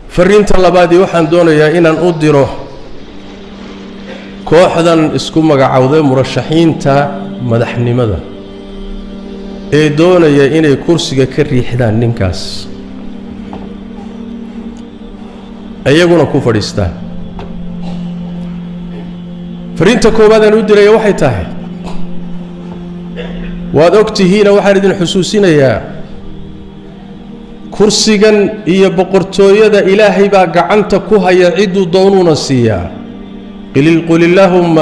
فرينت اللبادي وحن دونيا إن أدره كوحدا اسكو مقعوذة مرشحين تا مدحني مدى إيه دونيا إني كرسي كري حدان ننكاس أيقونا كفرستان فرينت كوبادا ندري وحي تاهي واد أكتهينا وحارد حسوسين يا كرسيغان إيا بقرتوية دا إلهي با قعنت كوها يعيد دونونا سيا قل اللهم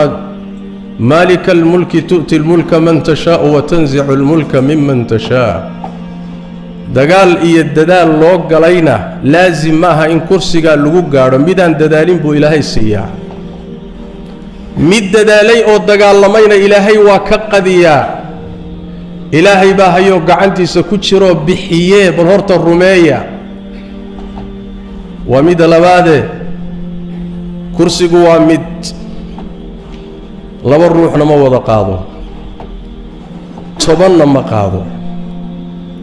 مالك الملك تؤتي الملك من تشاء وتنزع الملك ممن تشاء دقال إيا الددال لوق علينا لازم ماها إن كرسيغان لوق قارن ميدان ددالين بو إلهي سيا ميد ددالي أو دقال لمين إلهي وكقذيا إلهي باها يو قعنتي سكوتشرو بحيه بالهورت الرومية وميد لباده كرسي قوى ميد لبا الروح نموض قاضو طبنا ما قاضو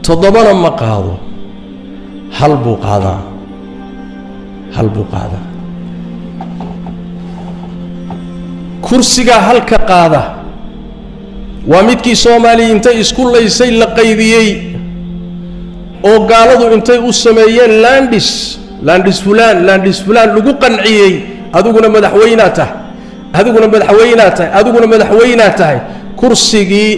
تضبنا ما قاضو هلبو قاضا كرسي هلك قاضا ومدكي سومالي انت اسكول ليسي لقيديي او قالوا انت اسميين لاندس فلان لغو قنعيي ادوغنا مدحويناته كرسيغي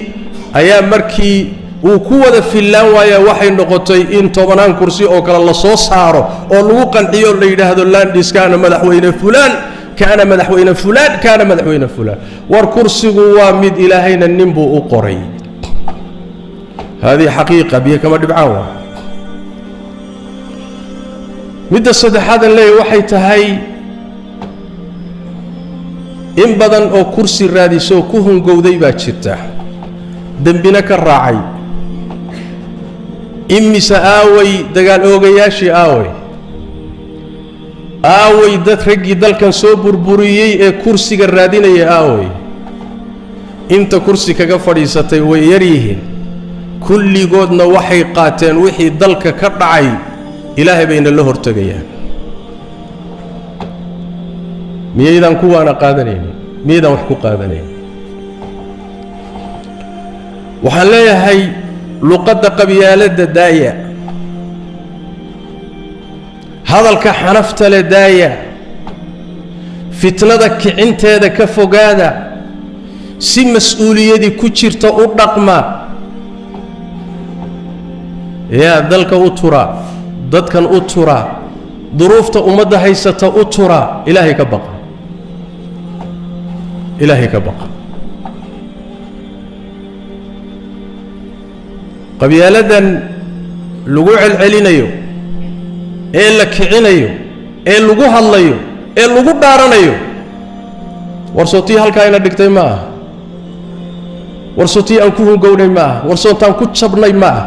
ايا مركي uu ku wada filaan waaya waxay noqotay in tobanaan kursi oo kala la soo saaro oo lagu qanciyo la yiraahdo landis kana madaxweyne fulaan war kursigu waa mid ilaahayna nimbu u qoray هذه حقيقة بها كما دبعوا مدة صدحات اللي وحي تهي إن بدن أو كرسي رادي سو كوهن قودي باتشتا دنبنا كالراعي إمي سآوي دقال أوغياشي آوي دات رقي دالكن سو بربوريي كرسي الرادين آوي انت كرسي كغفري ستي ويريهن كل قودنا وحي قاتين وحي دالك كالرعي إلهي بين الله ارتقيان ميدان كوانا قادنين ميدان وحكو قادنين وحان ليا هاي لقد قبيالة داية هذا الكحنفت لداية فتنة انت هذا كفوقادا سي مسؤولية دي كتشرت الرقمة يا ذلك أطرا ضد كان أطرا ظروفت أمدها هيسة أطرا إلهي كبقى قبيالة لقوع العلينيو إيه لكعنيو إيه لقوها الليو إيه لقو دارنيو ورصوتي هالكاينة دكتي معه ورصوتي أنكوه قولي معه ورصوتي أنكوه تشبني معه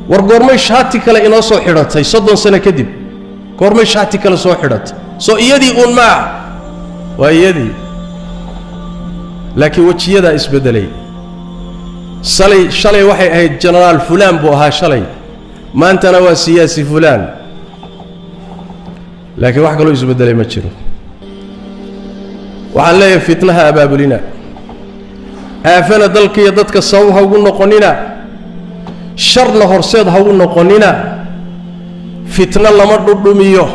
ورقورمي شهاتي كلا إنو سو حراتي صدن سنة كدب قورمي شهاتي كلا سو حرات سو إيدي أون معه وإيدي لكن وجه يدا اسبدلي شلي وحي أهي جنرال فلان بوها شلي ما أنت نوى سياسي فلان لكن واحد قالوا يسبدلي ما تشيرو وعن لا يفتنها أباب لنا آفنا دلك يددك صوها وقلنا قننا شرنا هرسيدها وقلنا قننا فتنة لمرد الدميو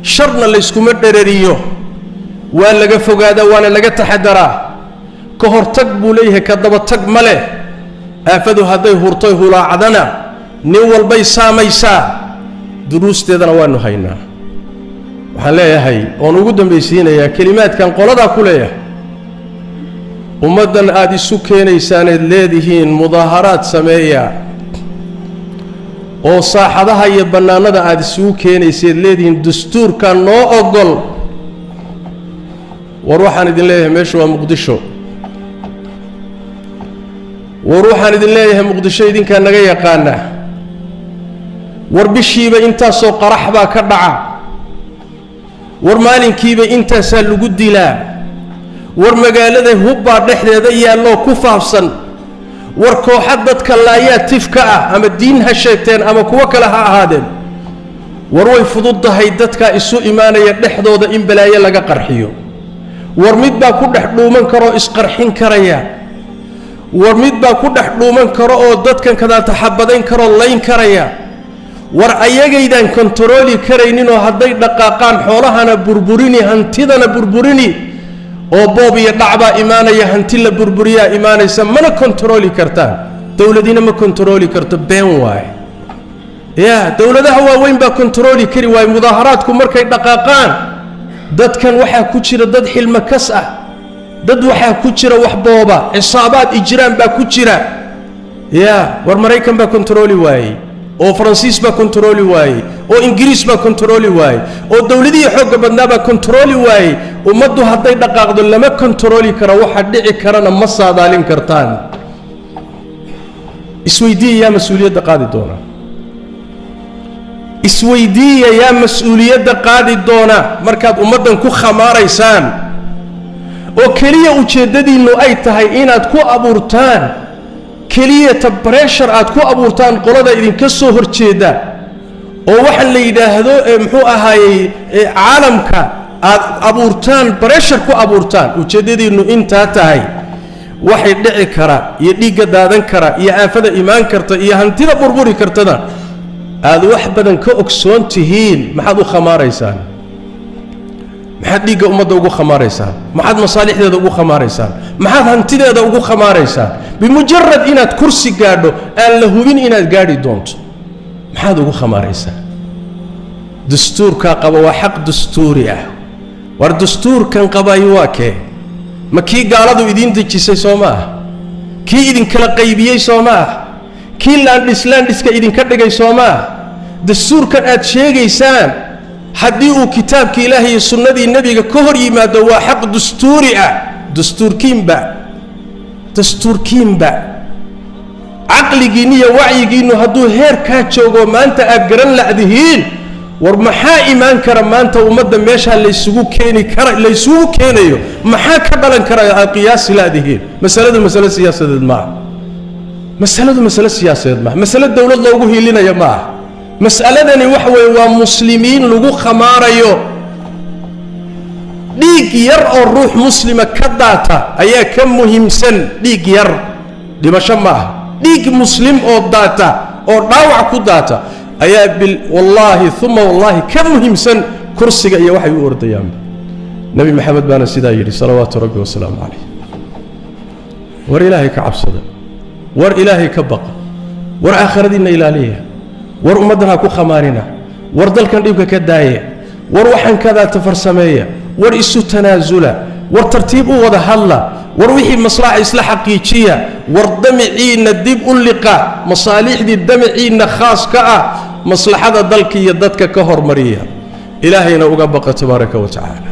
شرنا اللي اسكمت دريريو وان لقى فقادا وان لقى تحدرا كهرتك بوليه كدبتك مله آفدو هذي هرطيه لا عدنا نوال بيسا ميسا دروس تيدنا وانو هينا وحان ليه هاي ونقودن بيسينا يا كلمات كان قولدا كليه ومدن آدي سوكين إيساني ليدهين مظاهرات سمية وصاحدها يبنانا آدي سوكين إيسان ليدهين دستور كان نو أقل وروحان إذن ليه ميشوا مقدشو وروحان إذن ليه مقدشو إذن كان نغي يقانا وربشيبا انتا سو قرحبا كردعا ورمالين كيبا انتا سالو قد لا ورمقالة هبا نحن ذي الله كفافصا وركوحدت كلايات تفكأ أما الدين هالشيطان أما كوكلها هادن warway fududdahay dadka isu imaanaya dhexdooda in balaayo laga qarxiyo war mid baa ku dhex dhuuman karo isqarxin karaya war mid baa ku dhex dhuuman karo oo dadkan kada taxabadayn karo layn karaya war ayagaydaan kontarooli karaynin oo hadday dhaqaaqaan xoolahana burburini hantidana burburini oo boob iyo dhacbaa imaanaya hanti la burburiyaa imaanaysa mana kontarooli kartaan dowladina ma kontarooli karto been waaye ya dowladaha waaweyn baa kontarooli kari waaye mudaaharaadku markay dhaqaaqaan dadkan waxaa ku jira dad xilmo kas ah dad waxaa ku jira wax booba cisaabaad ijraan baa ku jira ya war maraykan baa kontarooli waayey oo faransiis baa kontarooli waayey oo ingiriis baa kontarooli waayey oo dowladihii xoogga badnaa baa kontarooli waayey ummaddu hadday dhaqaaqdo lama kontarooli karo waxa dhici karana ma saadaalin kartaan isweydiiya yaa mas-uuliyadda qaadi doona isweydiiya yaa mas-uuliyadda qaadi doona markaad ummaddan ku khamaaraysaan oo keliya ujeeddadiinnu ay tahay inaad ku abuurtaan keliyata breshar aad ku abuurtaan qolada idinka soo horjeeda oo waxaan la yidhaahdo muxuu ahaayey caalamka aad abuurtaan breshar ku abuurtaan ujeeddadiinnu intaa tahay waxay dhici kara iyo dhiigga daadan kara iyo aafada imaan karta iyo hantida burburi kartada aad wax badan ka ogsoon tihiin maxaad u khamaaraysaan maxaad dhiigga ummadda ugu khamaaraysaan maxaad masaalixdeeda ugu khamaaraysaan maxaad hantideeda ugu khamaaraysaan bimujarad inaad kursi gaadho aan la hubin inaad gaadhi doonto maxaad ugu khamaaraysaan dastuurkaa qaba waa xaq dastuuri ah war dastuurkan qabayo waa kee ma kii gaaladu idiin dejisay soo ma ah kii idinkala qaybiyey soo ma ah kii laandhiska idinka dhigay soo ma ah dastuurkan aad sheegaysaan haddii uu kitaabka ilaahay iyo sunnadii nebiga ka hor yimaado waa xaq dastuuri ah dastuurkiinba caqligiinni iyo wacyigiinnu hadduu heerkaa joogo maanta aad garan la'dihiin war maxaa imaan kara maanta ummadda meeshaa laysugu keenayo maxaa ka dhalan kara aad qiyaasi la'dihiin masaladu masale siyaasadeed maaha masale dowlad loogu hiilinaya ma aha mas'aladani waxa weeye waa muslimiin lagu khamaarayo dhiig yar oo ruux muslima ka daata ayaa ka muhiimsan dhiig yar dhimasho ma aha dhiig muslim oo daata oo dhaawac ku daata ayaa wallaahi uma wallaahi ka muhiimsan kursiga iyo waxay u ordayaan nabi maxamed baana sidaa yidhi salawaatu rabbi wasalaamu calayh war ilaahay ka cabsada war ilaahay ka baqa war aakhiradiinna ilaaliya war ummaddan ha ku khamaarina war dalkan dhibka ka daaya war waxaan kadaa tafarsameeya war isu tanaasula war tartiib u wada hadla war wixii maslaxa isla xaqiijiya war damiciinna dib u liqa masaalixdii damiciinna khaas ka ah maslaxada dalka iyo dadka ka hormariya ilaahayna uga baqa tabaaraka wa tacaala